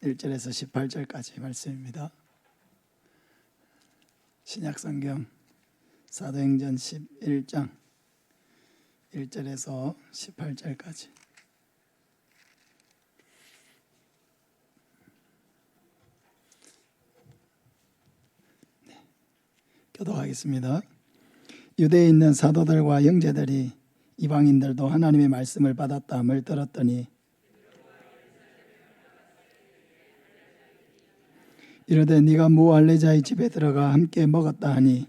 1절에서 18절까지 말씀입니다. 신약성경 사도행전 11장 1절에서 18절까지. 교도하겠습니다. 유대에 있는 사도들과 형제들이 이방인들도 하나님의 말씀을 받았다함을 들었더니 이르되 네가 무할례자의 집에 들어가 함께 먹었다 하니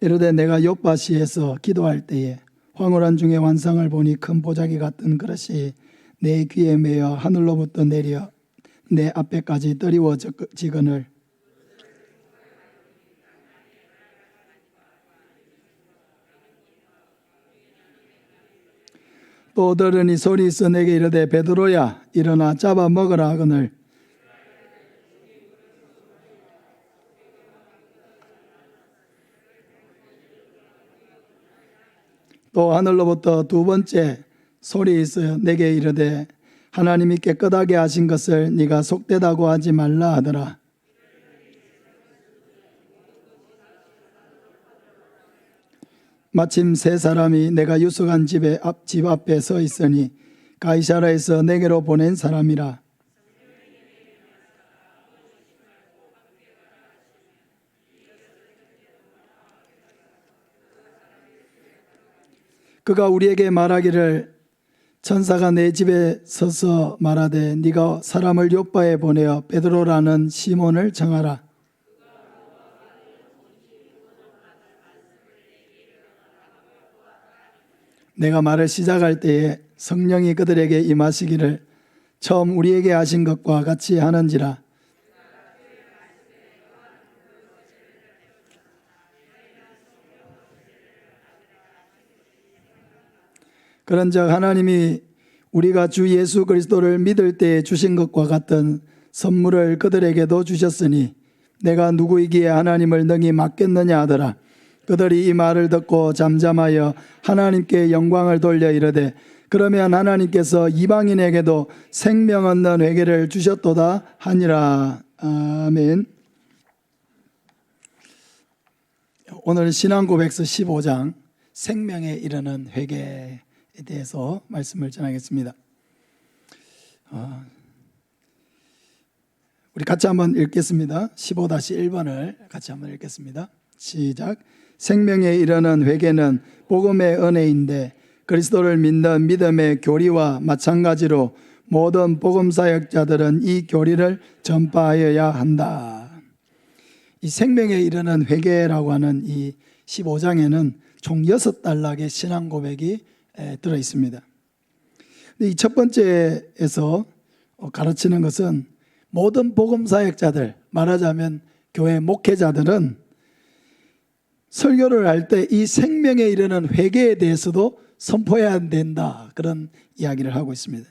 이르되 내가 요빠시에서 기도할 때에 황홀한 중에 환상을 보니 큰 보자기 같은 그릇이 내 귀에 매어 하늘로부터 내려 내 앞에까지 떨이워지거늘 또 들으니 소리 있어 내게 이르되 베드로야 일어나 잡아 먹으라 하거늘 또 하늘로부터 두 번째 소리 있어 내게 이르되 하나님이 깨끗하게 하신 것을 네가 속되다고 하지 말라 하더라. 마침 세 사람이 내가 유숙한 집 앞에 서 있으니 가이사라에서 내게로 보낸 사람이라. 그가 우리에게 말하기를 천사가 내 집에 서서 말하되 네가 사람을 요빠에 보내어 베드로라는 시몬을 정하라. 내가 말을 시작할 때에 성령이 그들에게 임하시기를 처음 우리에게 하신 것과 같이 하는지라. 그런즉 하나님이 우리가 주 예수 그리스도를 믿을 때에 주신 것과 같은 선물을 그들에게도 주셨으니 내가 누구이기에 하나님을 능히 맡겠느냐 하더라. 그들이 이 말을 듣고 잠잠하여 하나님께 영광을 돌려 이르되 그러면 하나님께서 이방인에게도 생명 얻는 회개를 주셨도다 하니라. 아멘. 오늘 신앙고백서 15장 생명에 이르는 회개에 대해서 말씀을 전하겠습니다. 우리 같이 한번 읽겠습니다. 15-1번을 같이 한번 읽겠습니다. 시작. 생명에 이르는 회개는 복음의 은혜인데 그리스도를 믿는 믿음의 교리와 마찬가지로 모든 복음 사역자들은 이 교리를 전파하여야 한다. 이 생명에 이르는 회개라고 하는 이 15장에는 총 6단락의 신앙 고백이 들어 있습니다. 이 첫 번째에서 가르치는 것은 모든 복음 사역자들, 말하자면 교회 목회자들은 설교를 할 때 이 생명에 이르는 회개에 대해서도 선포해야 된다. 그런 이야기를 하고 있습니다.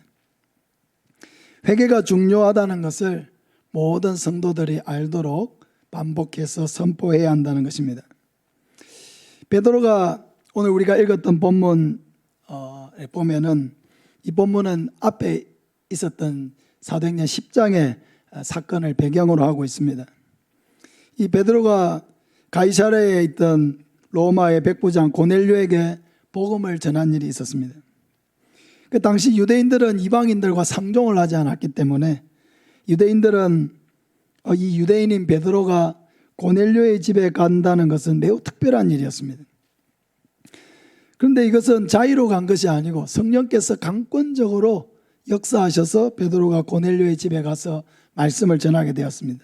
회개가 중요하다는 것을 모든 성도들이 알도록 반복해서 선포해야 한다는 것입니다. 베드로가 오늘 우리가 읽었던 본문에 보면은 이 본문은 앞에 있었던 사도행전 10장의 사건을 배경으로 하고 있습니다. 이 베드로가 가이사랴에 있던 로마의 백부장 고넬료에게 복음을 전한 일이 있었습니다. 그 당시 유대인들은 이방인들과 상종을 하지 않았기 때문에 유대인들은 이 유대인인 베드로가 고넬료의 집에 간다는 것은 매우 특별한 일이었습니다. 그런데 이것은 자의로 간 것이 아니고 성령께서 강권적으로 역사하셔서 베드로가 고넬료의 집에 가서 말씀을 전하게 되었습니다.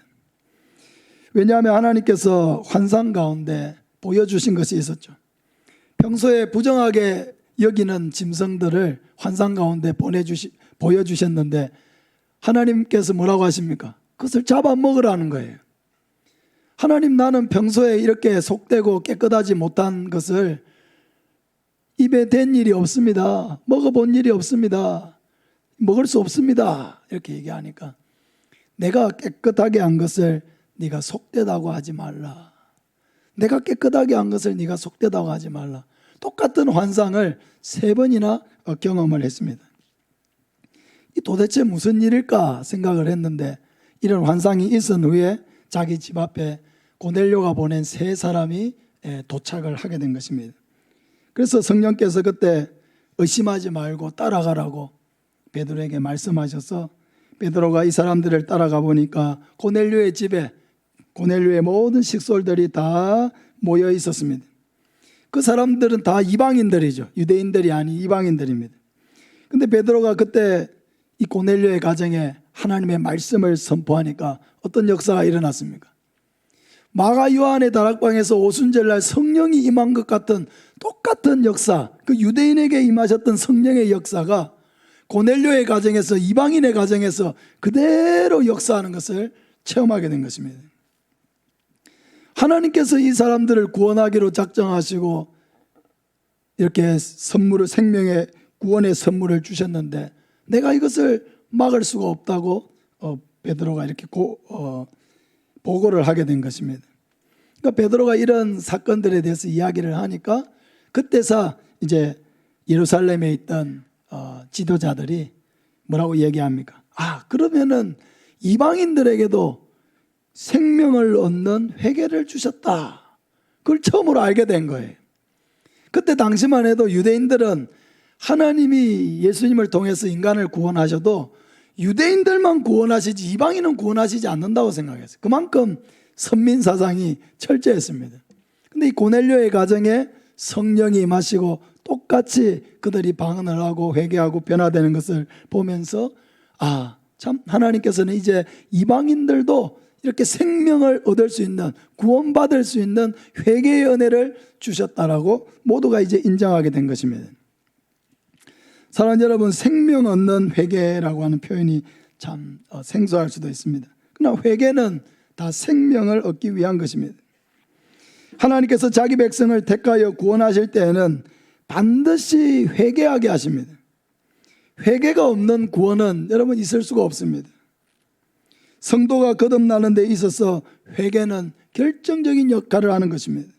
왜냐하면 하나님께서 환상 가운데 보여주신 것이 있었죠. 평소에 부정하게 여기는 짐승들을 환상 가운데 보여주셨는데 하나님께서 뭐라고 하십니까? 그것을 잡아먹으라는 거예요. 하나님, 나는 평소에 이렇게 속되고 깨끗하지 못한 것을 입에 댄 일이 없습니다. 먹어본 일이 없습니다. 먹을 수 없습니다. 이렇게 얘기하니까 내가 깨끗하게 한 것을 네가 속되다고 하지 말라. 내가 깨끗하게 한 것을 네가 속되다고 하지 말라. 똑같은 환상을 3번이나 경험을 했습니다. 이 도대체 무슨 일일까 생각을 했는데 이런 환상이 있은 후에 자기 집 앞에 고넬료가 보낸 세 사람이 도착을 하게 된 것입니다. 그래서 성령께서 그때 의심하지 말고 따라가라고 베드로에게 말씀하셔서 베드로가 이 사람들을 따라가 보니까 고넬료의 집에 고넬료의 모든 식솔들이 다 모여 있었습니다. 그 사람들은 다 이방인들이죠. 유대인들이 아닌 이방인들입니다. 근데 베드로가 그때 이 고넬료의 가정에 하나님의 말씀을 선포하니까 어떤 역사가 일어났습니까? 마가 요한의 다락방에서 오순절날 성령이 임한 것 같은 똑같은 역사, 그 유대인에게 임하셨던 성령의 역사가 고넬료의 가정에서, 이방인의 가정에서 그대로 역사하는 것을 체험하게 된 것입니다. 하나님께서 이 사람들을 구원하기로 작정하시고 이렇게 선물을, 생명의 구원의 선물을 주셨는데 내가 이것을 막을 수가 없다고 베드로가 이렇게 보고를 하게 된 것입니다. 그러니까 베드로가 이런 사건들에 대해서 이야기를 하니까 그때서 이제 예루살렘에 있던 지도자들이 뭐라고 얘기합니까? 그러면은 이방인들에게도 생명을 얻는 회개를 주셨다. 그걸 처음으로 알게 된 거예요. 그때 당시만 해도 유대인들은 하나님이 예수님을 통해서 인간을 구원하셔도 유대인들만 구원하시지 이방인은 구원하시지 않는다고 생각했어요. 그만큼 선민 사상이 철저했습니다. 근데 이 고넬료의 가정에 성령이 임하시고 똑같이 그들이 방언을 하고 회개하고 변화되는 것을 보면서 참 하나님께서는 이제 이방인들도 이렇게 생명을 얻을 수 있는, 구원받을 수 있는 회개의 은혜를 주셨다라고 모두가 이제 인정하게 된 것입니다. 사랑하는 여러분, 생명 얻는 회개라고 하는 표현이 참 생소할 수도 있습니다. 그러나 회개는 다 생명을 얻기 위한 것입니다. 하나님께서 자기 백성을 택하여 구원하실 때에는 반드시 회개하게 하십니다. 회개가 없는 구원은 여러분 있을 수가 없습니다. 성도가 거듭나는 데 있어서 회개는 결정적인 역할을 하는 것입니다.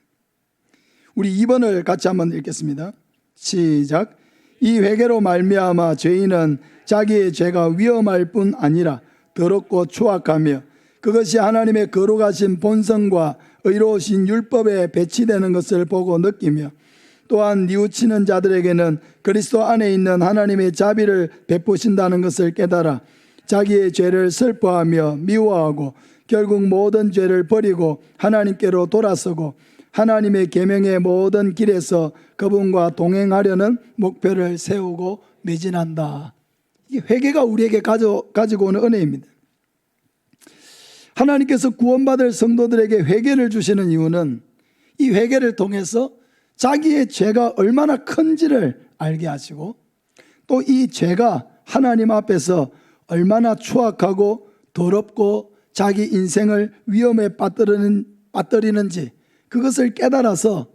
우리 2번을 같이 한번 읽겠습니다. 시작. 이 회개로 말미암아 죄인은 자기의 죄가 위험할 뿐 아니라 더럽고 추악하며 그것이 하나님의 거룩하신 본성과 의로우신 율법에 배치되는 것을 보고 느끼며 또한 뉘우치는 자들에게는 그리스도 안에 있는 하나님의 자비를 베푸신다는 것을 깨달아 자기의 죄를 슬퍼하며 미워하고 결국 모든 죄를 버리고 하나님께로 돌아서고 하나님의 계명의 모든 길에서 그분과 동행하려는 목표를 세우고 매진한다. 이게 회개가 우리에게 가지고 오는 은혜입니다. 하나님께서 구원받을 성도들에게 회개를 주시는 이유는 이 회개를 통해서 자기의 죄가 얼마나 큰지를 알게 하시고 또 이 죄가 하나님 앞에서 얼마나 추악하고 더럽고 자기 인생을 위험에 빠뜨리는지 그것을 깨달아서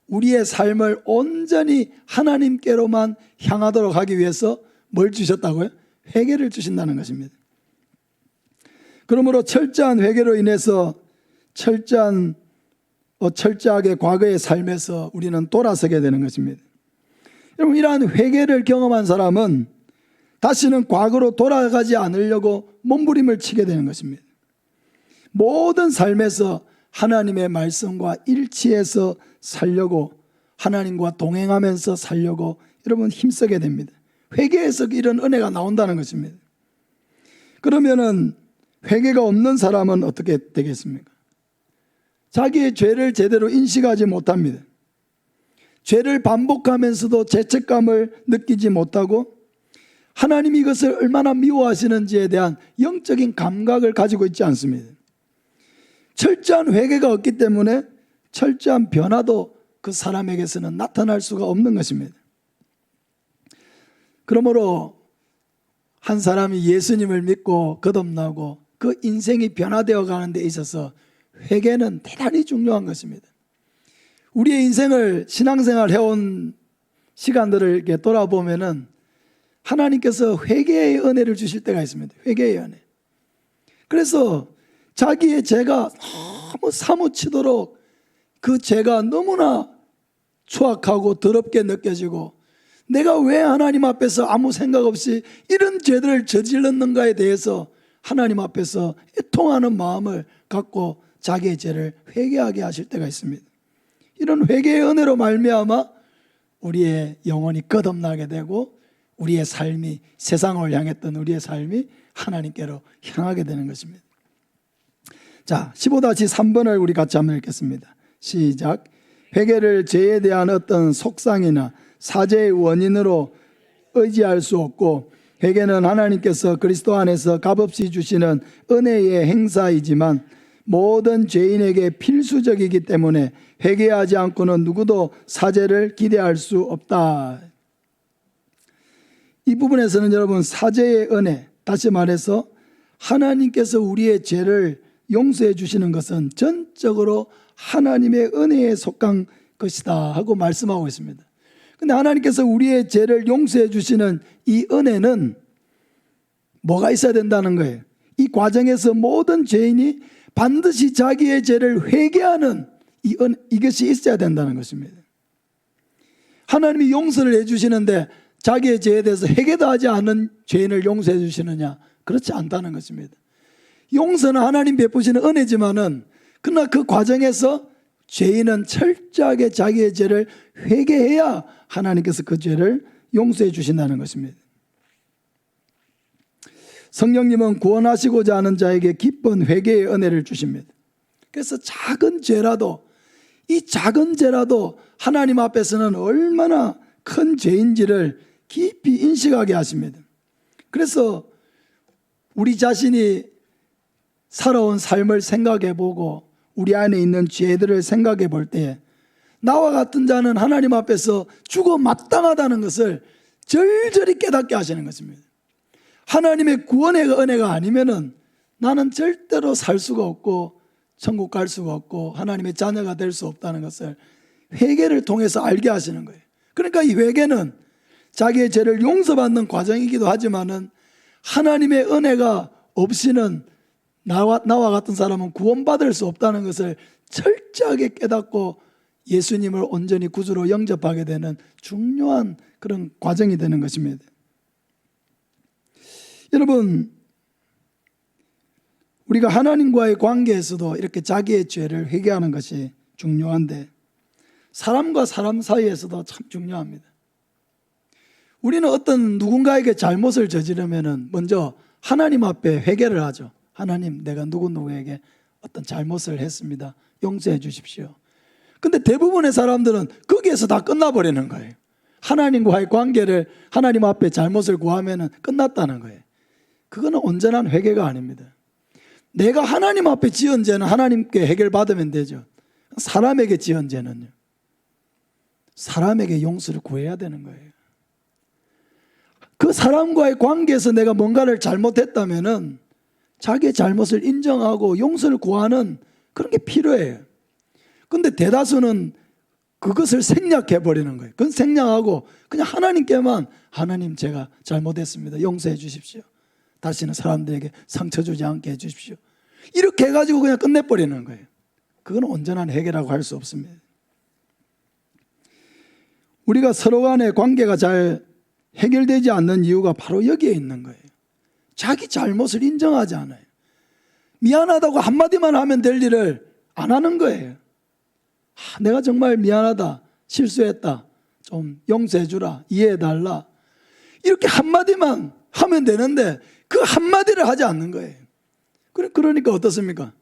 우리의 삶을 온전히 하나님께로만 향하도록 하기 위해서 뭘 주셨다고요? 회개를 주신다는 것입니다. 그러므로 철저한 회개로 인해서 철저하게 과거의 삶에서 우리는 돌아서게 되는 것입니다. 여러분, 이러한 회개를 경험한 사람은 다시는 과거로 돌아가지 않으려고 몸부림을 치게 되는 것입니다. 모든 삶에서 하나님의 말씀과 일치해서 살려고, 하나님과 동행하면서 살려고 여러분 힘쓰게 됩니다. 회개에서 이런 은혜가 나온다는 것입니다. 그러면은 회개가 없는 사람은 어떻게 되겠습니까? 자기의 죄를 제대로 인식하지 못합니다. 죄를 반복하면서도 죄책감을 느끼지 못하고 하나님이 이것을 얼마나 미워하시는지에 대한 영적인 감각을 가지고 있지 않습니다. 철저한 회개가 없기 때문에 철저한 변화도 그 사람에게서는 나타날 수가 없는 것입니다. 그러므로 한 사람이 예수님을 믿고 거듭나고 그 인생이 변화되어 가는 데 있어서 회개는 대단히 중요한 것입니다. 우리의 인생을 신앙생활 해온 시간들을 이렇게 돌아보면은 하나님께서 회개의 은혜를 주실 때가 있습니다. 회개의 은혜. 그래서 자기의 죄가 너무 사무치도록 그 죄가 너무나 추악하고 더럽게 느껴지고 내가 왜 하나님 앞에서 아무 생각 없이 이런 죄들을 저질렀는가에 대해서 하나님 앞에서 애통하는 마음을 갖고 자기의 죄를 회개하게 하실 때가 있습니다. 이런 회개의 은혜로 말미암아 우리의 영혼이 거듭나게 되고 우리의 삶이, 세상을 향했던 우리의 삶이 하나님께로 향하게 되는 것입니다. 자, 15-3번을 우리 같이 한번 읽겠습니다. 시작. 회개를 죄에 대한 어떤 속상이나 사죄의 원인으로 의지할 수 없고, 회개는 하나님께서 그리스도 안에서 값없이 주시는 은혜의 행사이지만 모든 죄인에게 필수적이기 때문에 회개하지 않고는 누구도 사죄를 기대할 수 없다. 이 부분에서는 여러분, 사죄의 은혜, 다시 말해서 하나님께서 우리의 죄를 용서해 주시는 것은 전적으로 하나님의 은혜에 속한 것이다 하고 말씀하고 있습니다. 근데 하나님께서 우리의 죄를 용서해 주시는 이 은혜는 뭐가 있어야 된다는 거예요. 이 과정에서 모든 죄인이 반드시 자기의 죄를 회개하는 이것이 있어야 된다는 것입니다. 하나님이 용서를 해 주시는데 자기의 죄에 대해서 회개도 하지 않은 죄인을 용서해 주시느냐? 그렇지 않다는 것입니다. 용서는 하나님 베푸시는 은혜지만은, 그러나 그 과정에서 죄인은 철저하게 자기의 죄를 회개해야 하나님께서 그 죄를 용서해 주신다는 것입니다. 성령님은 구원하시고자 하는 자에게 기쁜 회개의 은혜를 주십니다. 그래서 작은 죄라도, 이 작은 죄라도 하나님 앞에서는 얼마나 큰 죄인지를 깊이 인식하게 하십니다. 그래서 우리 자신이 살아온 삶을 생각해 보고 우리 안에 있는 죄들을 생각해 볼 때에 나와 같은 자는 하나님 앞에서 죽어 마땅하다는 것을 절절히 깨닫게 하시는 것입니다. 하나님의 구원의 은혜가 아니면은 나는 절대로 살 수가 없고 천국 갈 수가 없고 하나님의 자녀가 될 수 없다는 것을 회개를 통해서 알게 하시는 거예요. 그러니까 이 회개는 자기의 죄를 용서받는 과정이기도 하지만은 하나님의 은혜가 없이는 나와 같은 사람은 구원받을 수 없다는 것을 철저하게 깨닫고 예수님을 온전히 구주로 영접하게 되는 중요한 그런 과정이 되는 것입니다. 여러분, 우리가 하나님과의 관계에서도 이렇게 자기의 죄를 회개하는 것이 중요한데 사람과 사람 사이에서도 참 중요합니다. 우리는 어떤 누군가에게 잘못을 저지르면 먼저 하나님 앞에 회개를 하죠. 하나님, 내가 누구에게 어떤 잘못을 했습니다. 용서해 주십시오. 근데 대부분의 사람들은 거기에서 다 끝나버리는 거예요. 하나님과의 관계를 하나님 앞에 잘못을 구하면 끝났다는 거예요. 그거는 온전한 회개가 아닙니다. 내가 하나님 앞에 지은 죄는 하나님께 해결받으면 되죠. 사람에게 지은 죄는요, 사람에게 용서를 구해야 되는 거예요. 그 사람과의 관계에서 내가 뭔가를 잘못했다면은 자기의 잘못을 인정하고 용서를 구하는 그런 게 필요해요. 근데 대다수는 그것을 생략해 버리는 거예요. 그건 생략하고 그냥 하나님께만, 하나님 제가 잘못했습니다. 용서해 주십시오. 다시는 사람들에게 상처 주지 않게 해 주십시오. 이렇게 해가지고 그냥 끝내버리는 거예요. 그건 온전한 회개라고 할 수 없습니다. 우리가 서로 간의 관계가 잘 해결되지 않는 이유가 바로 여기에 있는 거예요. 자기 잘못을 인정하지 않아요. 미안하다고 한마디만 하면 될 일을 안 하는 거예요. 내가 정말 미안하다, 실수했다, 좀 용서해 주라, 이해해 달라, 이렇게 한마디만 하면 되는데 그 한마디를 하지 않는 거예요. 그러니까 어떻습니까?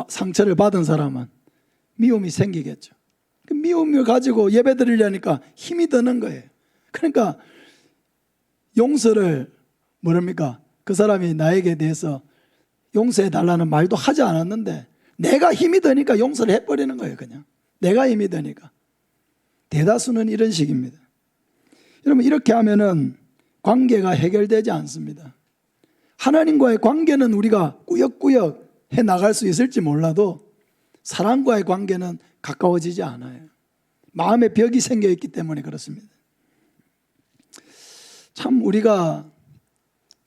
상처를 받은 사람은 미움이 생기겠죠. 그 미움을 가지고 예배 드리려니까 힘이 드는 거예요. 그러니까 용서를 뭐랍니까? 그 사람이 나에게 대해서 용서해 달라는 말도 하지 않았는데 내가 힘이 드니까 용서를 해버리는 거예요. 그냥 내가 힘이 드니까. 대다수는 이런 식입니다. 여러분, 이렇게 하면은 관계가 해결되지 않습니다. 하나님과의 관계는 우리가 꾸역꾸역 해 나갈 수 있을지 몰라도 사람과의 관계는 가까워지지 않아요. 마음의 벽이 생겨 있기 때문에 그렇습니다. 참 우리가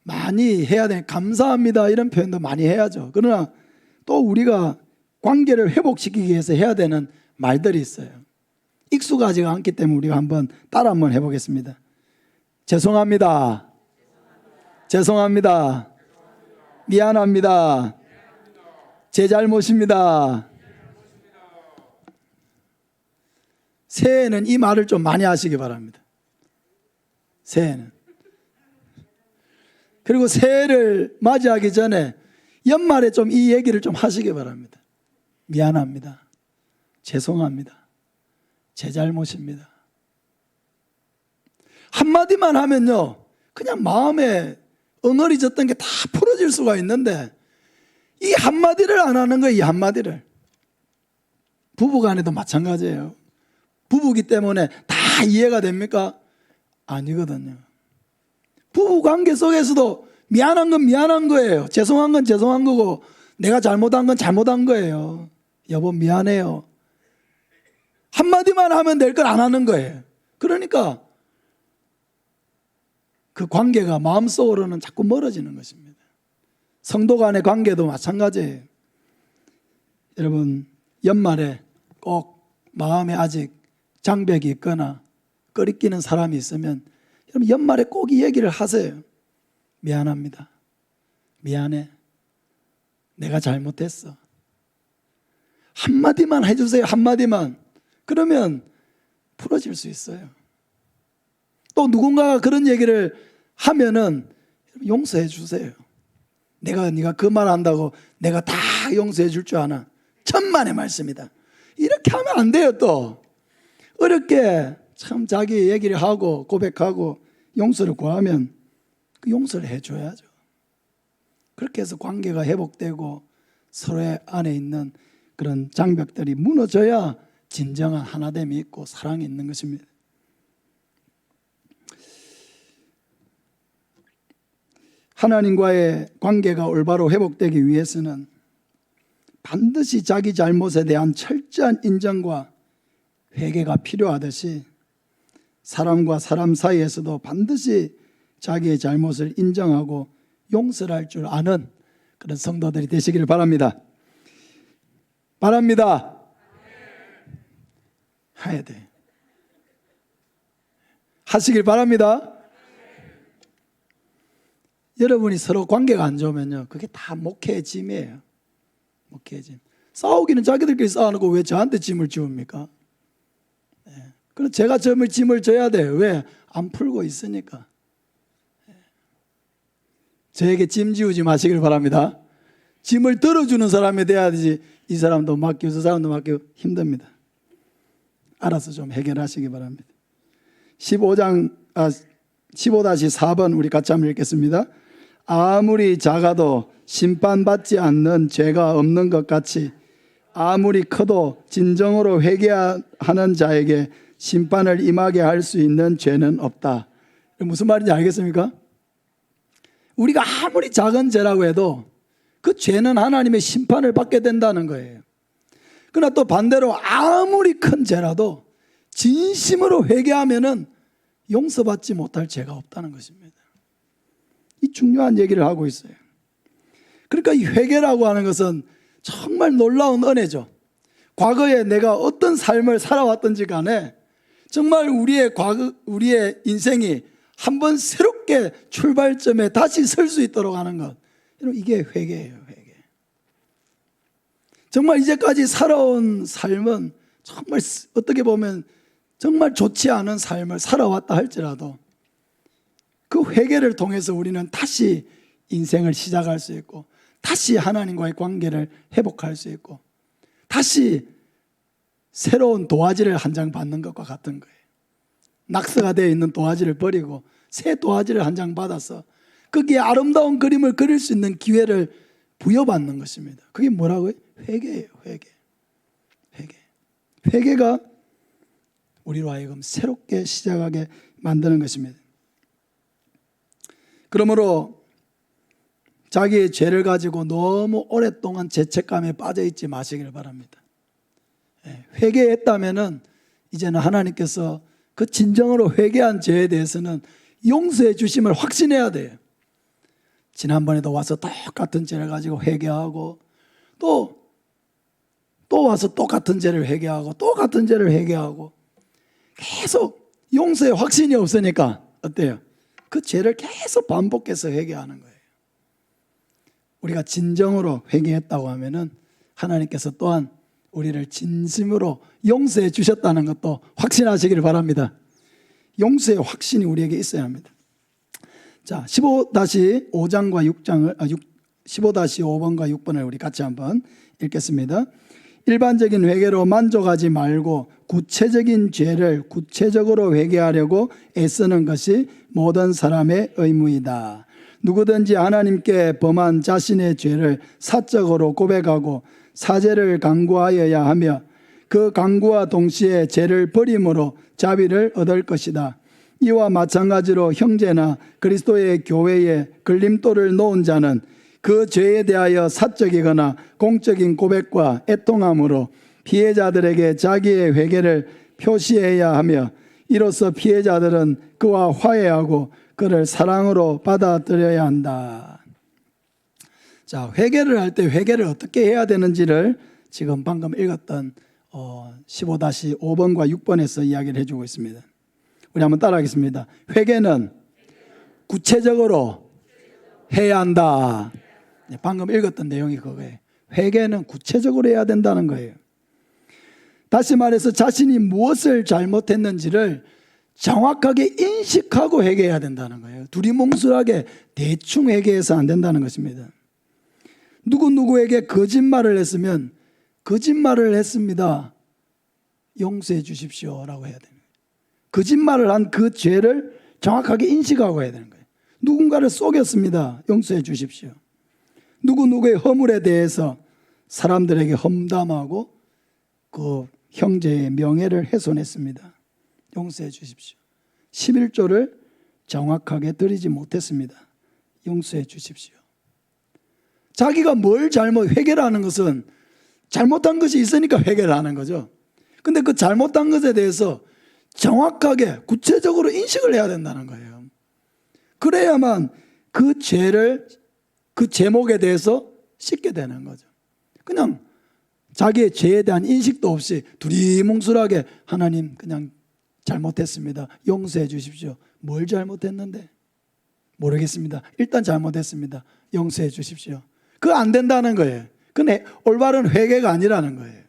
많이 해야 돼. 감사합니다 이런 표현도 많이 해야죠. 그러나 또 우리가 관계를 회복시키기 위해서 해야 되는 말들이 있어요. 익숙하지가 않기 때문에 우리가 따라 한번 해보겠습니다. 죄송합니다. 죄송합니다. 미안합니다. 제 잘못입니다. 새해에는 이 말을 좀 많이 하시기 바랍니다. 새해는. 그리고 새해를 맞이하기 전에 연말에 좀 이 얘기를 좀 하시기 바랍니다. 미안합니다. 죄송합니다. 제 잘못입니다. 한마디만 하면요, 그냥 마음에 엉어리졌던 게 다 풀어질 수가 있는데 이 한마디를 안 하는 거예요. 이 한마디를. 부부간에도 마찬가지예요. 부부기 때문에 다 이해가 됩니까? 아니거든요. 부부관계 속에서도 미안한 건 미안한 거예요. 죄송한 건 죄송한 거고 내가 잘못한 건 잘못한 거예요. 여보 미안해요. 한마디만 하면 될 걸 안 하는 거예요. 그러니까 그 관계가 마음속으로는 자꾸 멀어지는 것입니다. 성도 간의 관계도 마찬가지예요. 여러분 연말에 꼭 마음에 아직 장벽이 있거나 꺼리끼는 사람이 있으면 여러분 연말에 꼭 이 얘기를 하세요. 미안합니다. 미안해. 내가 잘못했어. 한마디만 해주세요. 한마디만. 그러면 풀어질 수 있어요. 또 누군가가 그런 얘기를 하면은 용서해 주세요. 네가 그 말 한다고 내가 다 용서해 줄 줄 아나. 천만의 말씀이다. 이렇게 하면 안 돼요. 또 어렵게 참 자기 얘기를 하고 고백하고 용서를 구하면 그 용서를 해줘야죠. 그렇게 해서 관계가 회복되고 서로의 안에 있는 그런 장벽들이 무너져야 진정한 하나됨이 있고 사랑이 있는 것입니다. 하나님과의 관계가 올바로 회복되기 위해서는 반드시 자기 잘못에 대한 철저한 인정과 회개가 필요하듯이 사람과 사람 사이에서도 반드시 자기의 잘못을 인정하고 용서를 할 줄 아는 그런 성도들이 되시기를 바랍니다. 해야 돼. 하시길 바랍니다. 여러분이 서로 관계가 안 좋으면요, 그게 다 목회의 짐이에요. 목회의 짐. 싸우기는 자기들끼리 싸우고 왜 저한테 짐을 지웁니까? 그럼 제가 짐을 져야 돼요. 왜? 안 풀고 있으니까. 저에게 짐 지우지 마시길 바랍니다. 짐을 들어주는 사람이 돼야 되지, 이 사람도 맡기고 저 사람도 맡기고 힘듭니다. 알아서 좀 해결하시기 바랍니다. 15-4번 우리 같이 한번 읽겠습니다. 아무리 작아도 심판받지 않는 죄가 없는 것 같이 아무리 커도 진정으로 회개하는 자에게 심판을 임하게 할 수 있는 죄는 없다. 무슨 말인지 알겠습니까? 우리가 아무리 작은 죄라고 해도 그 죄는 하나님의 심판을 받게 된다는 거예요. 그러나 또 반대로 아무리 큰 죄라도 진심으로 회개하면은 용서받지 못할 죄가 없다는 것입니다. 이 중요한 얘기를 하고 있어요. 그러니까 이 회개라고 하는 것은 정말 놀라운 은혜죠. 과거에 내가 어떤 삶을 살아왔든지 간에 정말 우리의 인생이 한번 새롭게 출발점에 다시 설 수 있도록 하는 것. 이게 회개예요, 회개. 정말 이제까지 살아온 삶은 정말 어떻게 보면 정말 좋지 않은 삶을 살아왔다 할지라도 그 회개를 통해서 우리는 다시 인생을 시작할 수 있고 다시 하나님과의 관계를 회복할 수 있고 다시 새로운 도화지를 한 장 받는 것과 같은 거예요. 낙서가 되어 있는 도화지를 버리고 새 도화지를 한 장 받아서 거기에 아름다운 그림을 그릴 수 있는 기회를 부여받는 것입니다. 그게 뭐라고요? 회개예요. 회개가 우리로 하여금 새롭게 시작하게 만드는 것입니다. 그러므로 자기의 죄를 가지고 너무 오랫동안 죄책감에 빠져 있지 마시길 바랍니다. 회개했다면은 이제는 하나님께서 그 진정으로 회개한 죄에 대해서는 용서해 주심을 확신해야 돼요. 지난번에도 와서 똑같은 죄를 가지고 회개하고 또 와서 똑같은 죄를 회개하고 똑같은 죄를 회개하고 계속 용서의 확신이 없으니까 어때요? 그 죄를 계속 반복해서 회개하는 거예요. 우리가 진정으로 회개했다고 하면은 하나님께서 또한 우리를 진심으로 용서해 주셨다는 것도 확신하시기를 바랍니다. 용서의 확신이 우리에게 있어야 합니다. 자, 15-5장과 6장을 15-5번과 6번을 우리 같이 한번 읽겠습니다. 일반적인 회개로 만족하지 말고 구체적인 죄를 구체적으로 회개하려고 애쓰는 것이 모든 사람의 의무이다. 누구든지 하나님께 범한 자신의 죄를 사적으로 고백하고 사죄를 간구하여야 하며 그 간구와 동시에 죄를 버림으로 자비를 얻을 것이다. 이와 마찬가지로 형제나 그리스도의 교회에 걸림돌을 놓은 자는 그 죄에 대하여 사적이거나 공적인 고백과 애통함으로 피해자들에게 자기의 회개를 표시해야 하며 이로써 피해자들은 그와 화해하고 그를 사랑으로 받아들여야 한다. 자, 회개를 할 때 회개를 어떻게 해야 되는지를 지금 방금 읽었던 15-5번과 6번에서 이야기를 해주고 있습니다. 우리 한번 따라하겠습니다. 회개는 구체적으로 해야 한다. 방금 읽었던 내용이 그거예요. 회개는 구체적으로 해야 된다는 거예요. 다시 말해서 자신이 무엇을 잘못했는지를 정확하게 인식하고 회개해야 된다는 거예요. 두리뭉술하게 대충 회개해서 안 된다는 것입니다. 누구에게 거짓말을 했으면 거짓말을 했습니다. 용서해 주십시오 라고 해야 됩니다. 거짓말을 한 그 죄를 정확하게 인식하고 해야 되는 거예요. 누군가를 속였습니다. 용서해 주십시오. 누구의 허물에 대해서 사람들에게 험담하고 그 형제의 명예를 훼손했습니다. 용서해 주십시오. 11조를 정확하게 드리지 못했습니다. 용서해 주십시오. 자기가 뭘 회개를 하는 것은 잘못한 것이 있으니까 회개를 하는 거죠. 근데 그 잘못한 것에 대해서 정확하게 구체적으로 인식을 해야 된다는 거예요. 그래야만 그 죄를 그 제목에 대해서 씻게 되는 거죠. 그냥 자기의 죄에 대한 인식도 없이 두리뭉술하게 하나님 그냥 잘못했습니다. 용서해 주십시오. 뭘 잘못했는데? 모르겠습니다. 일단 잘못했습니다. 용서해 주십시오. 그거 안 된다는 거예요. 그건 올바른 회개가 아니라는 거예요.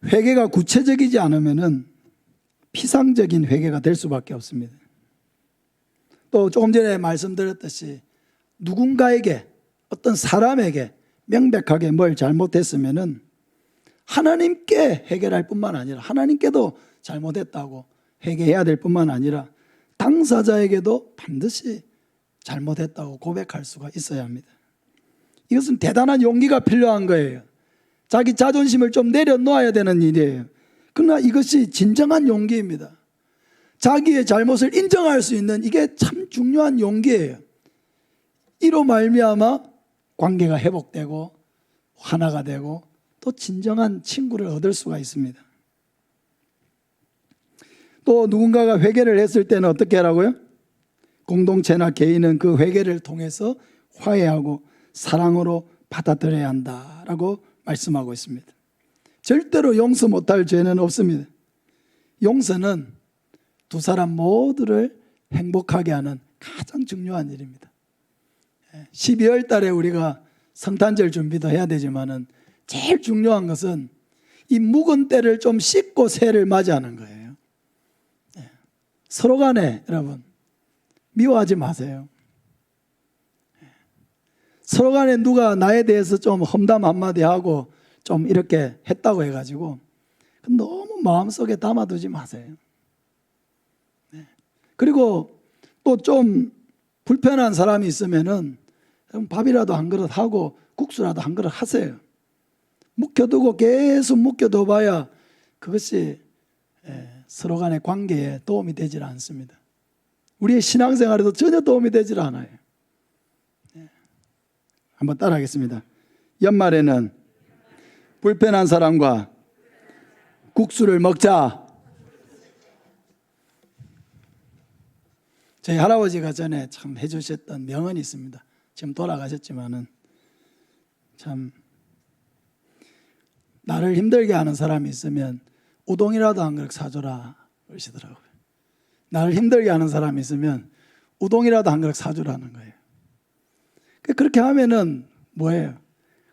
회개가 구체적이지 않으면은 피상적인 회개가 될 수밖에 없습니다. 또 조금 전에 말씀드렸듯이 누군가에게 어떤 사람에게 명백하게 뭘 잘못했으면은 하나님께 해결할 뿐만 아니라 하나님께도 잘못했다고 회개해야 될 뿐만 아니라 당사자에게도 반드시 잘못했다고 고백할 수가 있어야 합니다. 이것은 대단한 용기가 필요한 거예요. 자기 자존심을 좀 내려놓아야 되는 일이에요. 그러나 이것이 진정한 용기입니다. 자기의 잘못을 인정할 수 있는 이게 참 중요한 용기예요. 이로 말미암아 관계가 회복되고 하나가 되고 또 진정한 친구를 얻을 수가 있습니다. 또 누군가가 회개를 했을 때는 어떻게 하라고요? 공동체나 개인은 그 회개를 통해서 화해하고 사랑으로 받아들여야 한다라고 말씀하고 있습니다. 절대로 용서 못할 죄는 없습니다. 용서는 두 사람 모두를 행복하게 하는 가장 중요한 일입니다. 12월 달에 우리가 성탄절 준비도 해야 되지만은 제일 중요한 것은 이 묵은 때를 좀 씻고 새해를 맞이하는 거예요. 서로 간에 여러분 미워하지 마세요. 서로 간에 누가 나에 대해서 좀 험담 한마디 하고 좀 이렇게 했다고 해가지고 너무 마음속에 담아두지 마세요. 그리고 또 좀 불편한 사람이 있으면은 밥이라도 한 그릇 하고 국수라도 한 그릇 하세요. 묵혀두고 계속 묵혀둬봐야 그것이 서로 간의 관계에 도움이 되질 않습니다. 우리의 신앙생활에도 전혀 도움이 되질 않아요. 한번 따라하겠습니다. 연말에는 불편한 사람과 국수를 먹자. 저희 할아버지가 전에 참 해주셨던 명언이 있습니다. 지금 돌아가셨지만은 참 나를 힘들게 하는 사람이 있으면 우동이라도 한 그릇 사줘라 그러시더라고요. 나를 힘들게 하는 사람이 있으면 우동이라도 한 그릇 사주라는 거예요. 그렇게 하면은 뭐예요?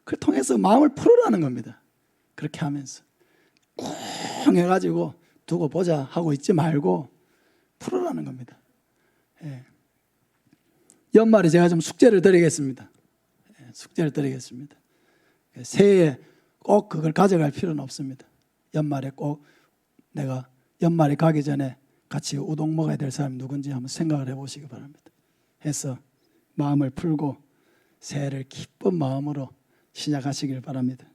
그걸 통해서 마음을 풀으라는 겁니다. 그렇게 하면서 쿵 해가지고 두고 보자 하고 있지 말고 풀으라는 겁니다. 예. 연말에 제가 좀 숙제를 드리겠습니다. 숙제를 드리겠습니다. 새해에 꼭 그걸 가져갈 필요는 없습니다. 연말에 꼭 내가 연말에 가기 전에 같이 우동 먹어야 될 사람이 누군지 한번 생각을 해보시기 바랍니다. 해서 마음을 풀고 새해를 기쁜 마음으로 시작하시길 바랍니다.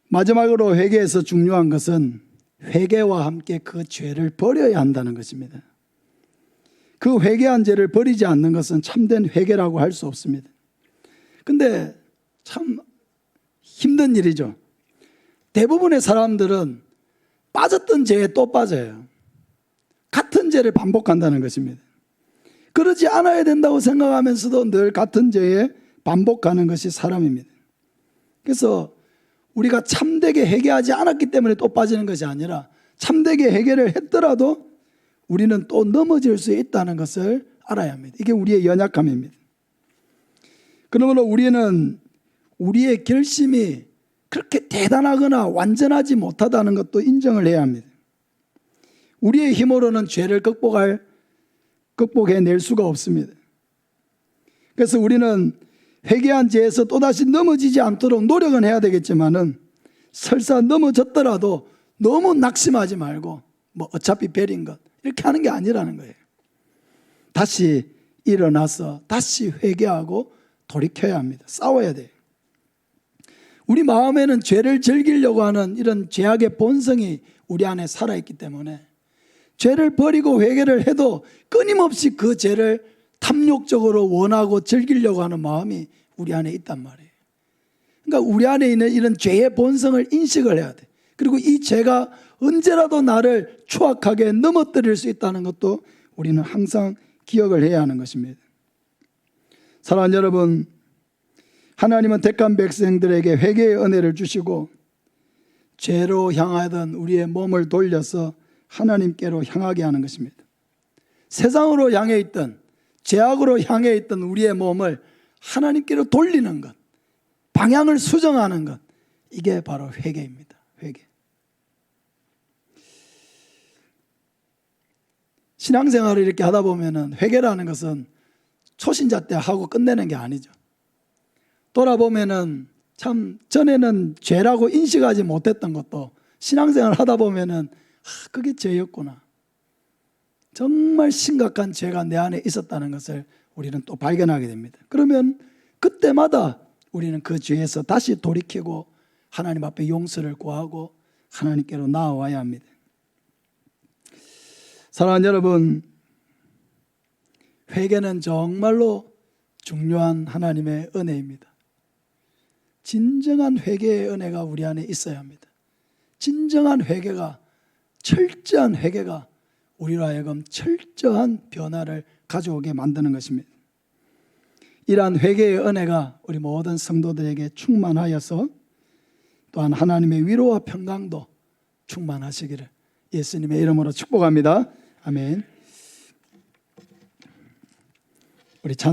마지막으로 회개에서 중요한 것은 회개와 함께 그 죄를 버려야 한다는 것입니다. 그 회개한 죄를 버리지 않는 것은 참된 회개라고 할 수 없습니다. 근데 참 힘든 일이죠. 대부분의 사람들은 빠졌던 죄에 또 빠져요. 같은 죄를 반복한다는 것입니다. 그러지 않아야 된다고 생각하면서도 늘 같은 죄에 반복하는 것이 사람입니다. 그래서 우리가 참되게 회개하지 않았기 때문에 또 빠지는 것이 아니라 참되게 회개를 했더라도 우리는 또 넘어질 수 있다는 것을 알아야 합니다. 이게 우리의 연약함입니다. 그러므로 우리는 우리의 결심이 그렇게 대단하거나 완전하지 못하다는 것도 인정을 해야 합니다. 우리의 힘으로는 죄를 극복해낼 수가 없습니다. 그래서 우리는 회개한 죄에서 또다시 넘어지지 않도록 노력은 해야 되겠지만은 설사 넘어졌더라도 너무 낙심하지 말고 뭐 어차피 별인 것 이렇게 하는 게 아니라는 거예요. 다시 일어나서 다시 회개하고 돌이켜야 합니다. 싸워야 돼요. 우리 마음에는 죄를 즐기려고 하는 이런 죄악의 본성이 우리 안에 살아있기 때문에 죄를 버리고 회개를 해도 끊임없이 그 죄를 탐욕적으로 원하고 즐기려고 하는 마음이 우리 안에 있단 말이에요. 그러니까 우리 안에 있는 이런 죄의 본성을 인식을 해야 돼. 그리고 이 죄가 언제라도 나를 추악하게 넘어뜨릴 수 있다는 것도 우리는 항상 기억을 해야 하는 것입니다. 사랑하는 여러분, 하나님은 택한 백성들에게 회개의 은혜를 주시고 죄로 향하던 우리의 몸을 돌려서 하나님께로 향하게 하는 것입니다. 세상으로 향해 있던 죄악으로 향해 있던 우리의 몸을 하나님께로 돌리는 것, 방향을 수정하는 것, 이게 바로 회개입니다. 회개. 신앙생활을 이렇게 하다 보면은 회개라는 것은 초신자 때 하고 끝내는 게 아니죠. 돌아보면은 참 전에는 죄라고 인식하지 못했던 것도 신앙생활을 하다 보면은 그게 죄였구나. 정말 심각한 죄가 내 안에 있었다는 것을 우리는 또 발견하게 됩니다. 그러면 그때마다 우리는 그 죄에서 다시 돌이키고 하나님 앞에 용서를 구하고 하나님께로 나아와야 합니다. 사랑하는 여러분, 회개는 정말로 중요한 하나님의 은혜입니다. 진정한 회개의 은혜가 우리 안에 있어야 합니다. 진정한 회개가, 철저한 회개가 우리로 하여금 철저한 변화를 가져오게 만드는 것입니다. 이러한 회개의 은혜가 우리 모든 성도들에게 충만하여서 또한 하나님의 위로와 평강도 충만하시기를 예수님의 이름으로 축복합니다. 아멘. 우리 찬